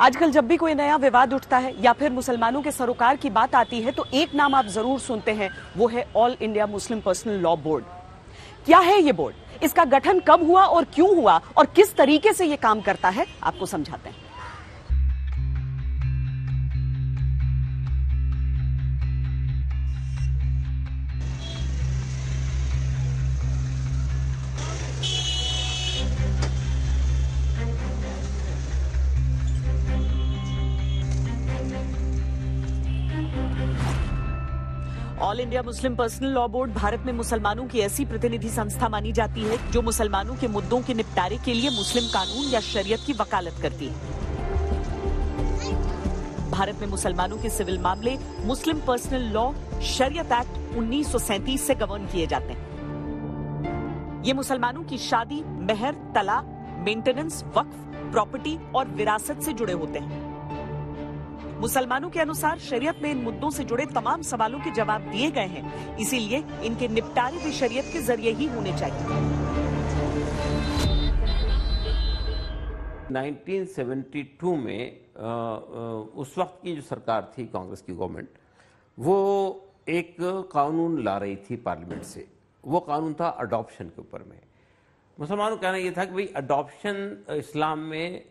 आजकल जब भी कोई नया विवाद उठता है या फिर मुसलमानों के सरोकार की बात आती है तो एक नाम आप जरूर सुनते हैं, वो है all India Muslim personal law board. क्या है ये बोर्ड, इसका गठन कब हुआ और क्यों हुआ और किस तरीके से ये काम करता है, आपको समझाते हैं। All India Muslim personal law board Bharat में मुसलमानों की ऐसी प्रतिनिधि संस्था मानी जाती है जो मुसलमानों के मुद्दों के निपटारे के लिए मुस्लिम कानून या शरीयत की वकालत करती है। भारत में मुसलमानों के सिविल मामले मुस्लिम पर्सनल लॉ शरीयत एक्ट 1937 से गवर्न किए जाते हैं। ये मुसलमानों की शादी, मेहर, तलाक, मेंटेनेंस, वक्फ, प्रॉपर्टी और विरासत से जुड़े होते हैं। मुसलमानों के अनुसार शरीयत में इन मुद्दों से जुड़े तमाम सवालों के जवाब दिए गए हैं, इसीलिए इनके निपटारे भी शरीयत के जरिए ही होने चाहिए। 1972 में उस वक्त की जो सरकार थी, कांग्रेस की गवर्नमेंट, वो एक कानून ला रही थी पार्लियामेंट से। वो कानून था अडॉप्शन के ऊपर में। मुसलमानों का कहना यह था कि भाई अडॉप्शन इस्लाम में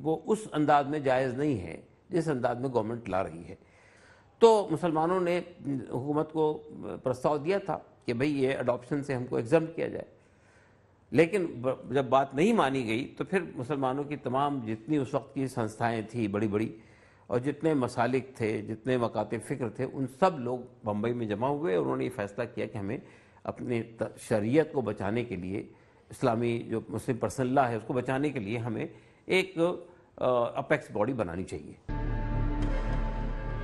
वो उस अंदाज में जायज़ नहीं है जिस अंदाज में गवर्नमेंट ला रही है। तो मुसलमानों ने हुकूमत को प्रस्ताव दिया था कि भाई ये अडॉप्शन से हमको एग्जम्प्ट किया जाए, लेकिन जब बात नहीं मानी गई तो फिर मुसलमानों की तमाम जितनी उस वक्त की संस्थाएं थी बड़ी बड़ी, और जितने मसालिक थे, जितने मकाते फ़िक्र थे, उन सब लोग बम्बई में जमा हुए और उन्होंने ये फैसला किया कि हमें अपने शरीयत को बचाने के लिए, इस्लामी जो मुस्लिम पर्सनल लॉ है उसको बचाने के लिए हमें एक अपेक्स बॉडी बनानी चाहिए।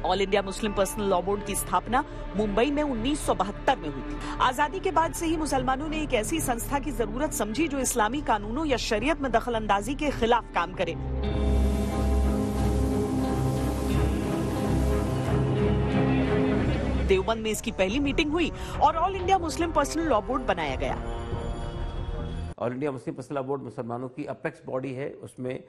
All India Muslim personal law board की स्थापना मुंबई में 1972 में हुई थी। आजादी के बाद से ही मुसलमानों ने एक ऐसी संस्था की जरूरत समझी जो इस्लामी कानूनों या शरीयत में दखल अंदाजी के खिलाफ काम करे। देवबंद में इसकी पहली मीटिंग हुई और all India Muslim personal law board बनाया गया। All India Muslim personal law board मुसलमानों की अपेक्स बॉडी है। उसमें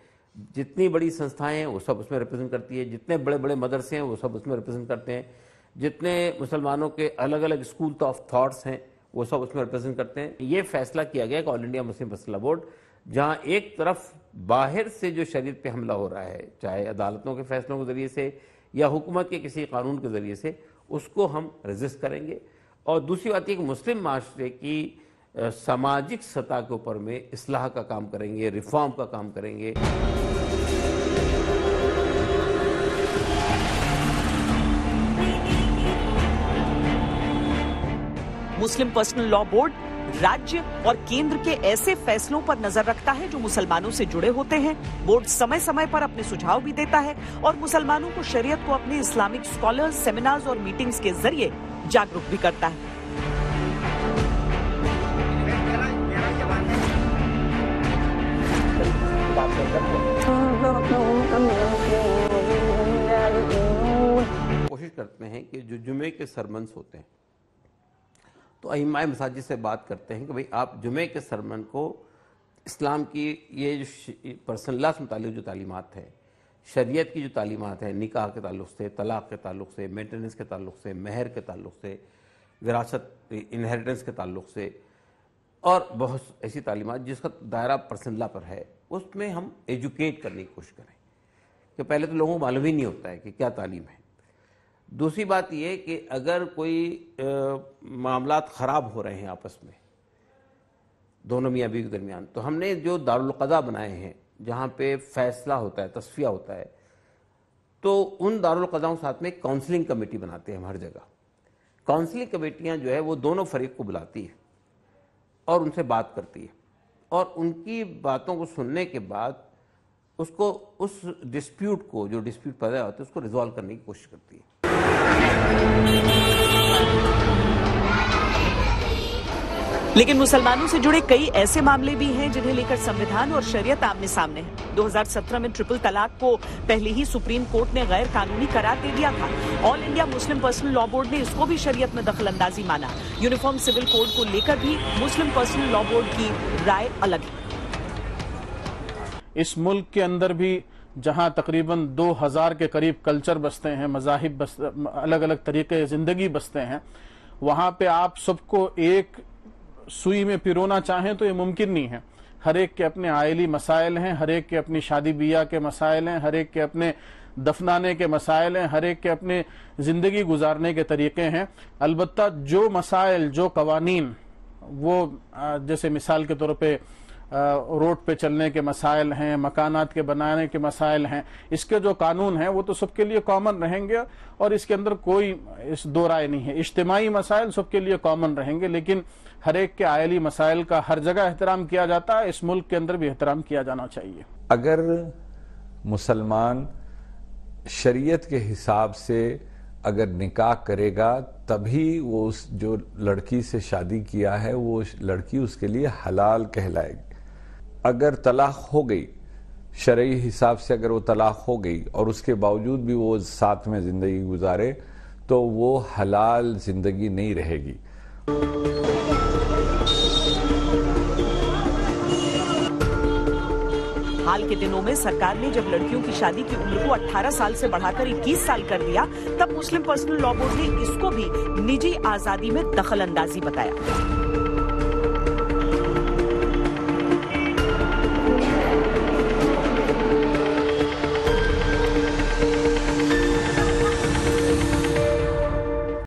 जितनी बड़ी संस्थाएं हैं वो सब उसमें रिप्रेजेंट करती है, जितने बड़े बड़े मदरसे हैं वो सब उसमें रिप्रेजेंट करते हैं, जितने मुसलमानों के अलग अलग स्कूल ऑफ थॉट्स हैं वो सब उसमें रिप्रेजेंट करते हैं। ये फैसला किया गया कि all India Muslim personal law board, जहाँ एक तरफ बाहर से जो शरीयत पे हमला हो रहा है, चाहे अदालतों के फैसलों के ज़रिए से या हुकूमत के किसी कानून के ज़रिए से, उसको हम रेजिस्ट करेंगे। और दूसरी बात यह कि मुस्लिम माशरे की सामाजिक सतह के ऊपर में इस्लाह का काम करेंगे, रिफॉर्म का काम करेंगे। मुस्लिम पर्सनल लॉ बोर्ड राज्य और केंद्र के ऐसे फैसलों पर नजर रखता है जो मुसलमानों से जुड़े होते हैं। बोर्ड समय समय पर अपने सुझाव भी देता है और मुसलमानों को शरीयत को अपने इस्लामिक स्कॉलर्स, सेमिनार्स और मीटिंग्स के जरिए जागरूक भी करता है। कोशिश करते हैं कि जो जुमे के सरमन्स होते हैं तो इमाम मसाजिद से बात करते हैं कि भाई आप जुमे के सरमन को इस्लाम की ये जो पर्सनल लॉ से मुताल्लिक़ जो तालीमात है, शरीयत की जो तालीमात है, निकाह के ताल्लुक़ से, तलाक़ के ताल्लुक़ से, मेंटेनेंस के ताल्लुक़ से, मेहर के ताल्लुक़ से, विरासत इनहेरिटेंस के ताल्लुक़ से, और बहुत ऐसी तालीमात जिसका दायरा पर्सनल लॉ पर है, उसमें हम एजुकेट करने की कोशिश करें कि पहले तो लोगों को मालूम ही नहीं होता है कि क्या तालीम है। दूसरी बात यह कि अगर कोई मामलात ख़राब हो रहे हैं आपस में दोनों मियाँ बीवी के दरमियान, तो हमने जो दारुल क़ज़ा बनाए हैं जहाँ पे फ़ैसला होता है, तस्फ़िया होता है, तो उन दारुल क़ज़ाओं के साथ में काउंसलिंग कमेटी बनाते हैं हम हर जगह। काउंसलिंग कमेटियाँ जो है वो दोनों फरीक को बुलाती है और उनसे बात करती है और उनकी बातों को सुनने के बाद उसको, उस डिस्प्यूट को, जो डिस्प्यूट पैदा होता है, उसको रिजॉल्व करने की कोशिश करती है। लेकिन मुसलमानों से जुड़े कई ऐसे मामले भी हैं जिन्हें लेकर संविधान और शरीयत आमने सामने है। 2017 में ट्रिपल तलाक को पहले ही सुप्रीम कोर्ट ने गैर कानूनी करार दे दिया था। All India Muslim personal law board ने इसको भी शरीयत में दखल अंदाजी माना। यूनिफॉर्म सिविल कोड को लेकर भी मुस्लिम पर्सनल लॉ बोर्ड की राय अलग है। इस मुल्क के अंदर भी जहां तकरीबन 2000 के करीब कल्चर बसते हैं, मज़ाहिब अलग अलग तरीके ज़िंदगी बसते हैं, वहां पे आप सबको एक सुई में पिरोना चाहें तो ये मुमकिन नहीं है। हर एक के अपने आइली मसाइल हैं, हर एक के अपनी शादी बिया के मसाइल हैं, हर एक के अपने दफनाने के मसाइल हैं, हर एक के अपने जिंदगी गुजारने के तरीके हैं। अलबत्ता जो मसाइल, जो कवानीन, वो जैसे मिसाल के तौर पे रोड पे चलने के मसाइल हैं, मकानात के बनाने के मसाइल हैं, इसके जो कानून हैं वो तो सबके लिए कॉमन रहेंगे और इसके अंदर कोई इस दो राय नहीं है। इज्तिमाई मसाइल सबके लिए कॉमन रहेंगे, लेकिन हर एक के आयली मसाइल का हर जगह एहतराम किया जाता है, इस मुल्क के अंदर भी एहतराम किया जाना चाहिए। अगर मुसलमान शरीयत के हिसाब से अगर निकाह करेगा तभी वो उस जो लड़की से शादी किया है वो लड़की उसके लिए हलाल कहलाएगी। अगर तलाक हो गई, शरई हिसाब से अगर वो तलाक हो गई और उसके बावजूद भी वो साथ में जिंदगी गुजारे तो वो हलाल जिंदगी नहीं रहेगी। हाल के दिनों में सरकार ने जब लड़कियों की शादी की उम्र को 18 साल से बढ़ाकर 21 साल कर दिया, तब मुस्लिम पर्सनल लॉ बोर्ड ने इसको भी निजी आजादी में दखल अंदाजी बताया।